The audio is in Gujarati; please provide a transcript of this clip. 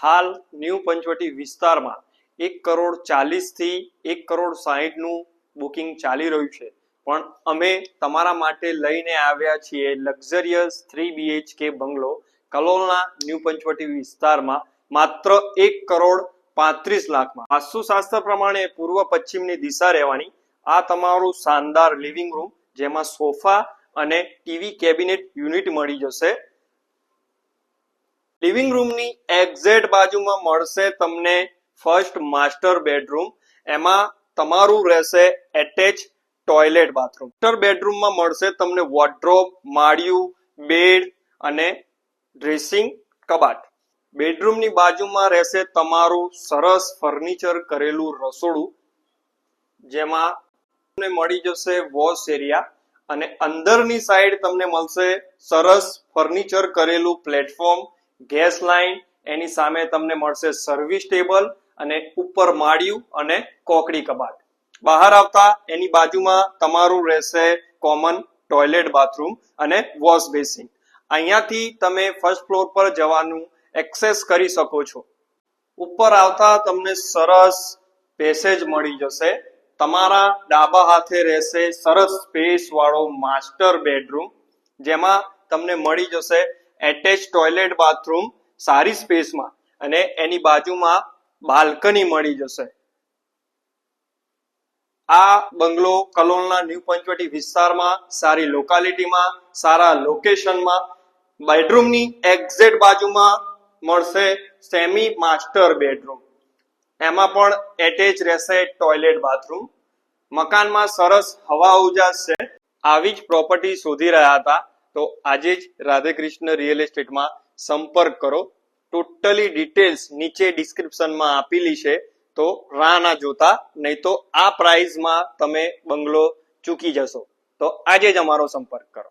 હાલ ન્યૂ પંચવટી વિસ્તારમાં 1,40,00,000 થી 1,60,00,000 નું બુકિંગ ચાલી રહ્યું છે, પણ અમે તમારા માટે લઈને આવ્યા છીએ લક્ઝરિયસ 3 BHK બંગલો કલોલના ન્યૂ પંચવટી વિસ્તારમાં માત્ર 1,35,00,000 માં। વાસ્તુશાસ્ત્ર પ્રમાણે પૂર્વ પશ્ચિમની દિશા રહેવાની આ તમારું શાનદાર લિવિંગ રૂમ, જેમાં સોફા અને ટીવી કેબિનેટ યુનિટ મળી જશે। લિવિંગ રૂમની એક્ઝેક્ટ બાજુમાં મળશે તમને ફર્સ્ટ માસ્ટર બેડરૂમ, એમાં તમારું રહેશે એટેચ ટોયલેટ બાથરૂમ। માસ્ટર બેડરૂમમાં મળશે તમને વોર્ડરોબ, માળિયું, બેડ અને ડ્રેસિંગ કબાટ। બેડરૂમની બાજુમાં રહેશે તમારું સરસ ફર્નિચર કરેલું રસોડું, જેમાં તમને મળી જશે વોશ એરિયા અને અંદરની સાઈડ તમને મળશે સરસ ફર્નિચર કરેલું પ્લેટફોર્મ, ગેસ લાઈન, એની સામે તમને મળશે સર્વિસ ટેબલ અને ઉપર માળિયું અને કોકડી કબાટ। બહાર આવતા એની બાજુમાં તમારું રહેશે કોમન ટોયલેટ બાથરૂમ અને વોશ બેસિન। અહીંયાથી તમે ફર્સ્ટ ફ્લોર પર જવાનું એક્સેસ કરી શકો છો। ઉપર આવતા તમને સરસ પેસેજ મળી જશે। તમારા ડાબા હાથે રહેશે સરસ સ્પેસ વાળો માસ્ટર બેડરૂમ, જેમાં તમને મળી જશે એટેચ ટોયલેટ બાથરૂમ સારી સ્પેસમાં અને એની બાજુમાં બાલ્કની મળી જશે। આ બંગલો કલોલના ન્યૂ પંચવટી વિસ્તારમાં સારી લોકાલિટીમાં સારા લોકેશનમાં બેડરૂમની એક્ઝેક્ટ બાજુમાં મળશે સેમી માસ્ટર બેડરૂમ, એમાં પણ એટેચ રહેશે ટોયલેટ બાથરૂમ। મકાનમાં સરસ હવા ઉજાસ છે। આવી જ પ્રોપર્ટી શોધી રહ્યા હતા તો આજે જ રાધેકૃષ્ણ રિયલ એસ્ટેટમાં સંપર્ક કરો। ટોટલી ડિટેલ્સ નીચે ડિસ્ક્રિપ્શનમાં આપેલી છે, તો રાહ ના જોતા, નહીં તો આ પ્રાઇઝમાં તમે બંગલો ચૂકી જશો। તો આજે જ અમારો સંપર્ક કરો।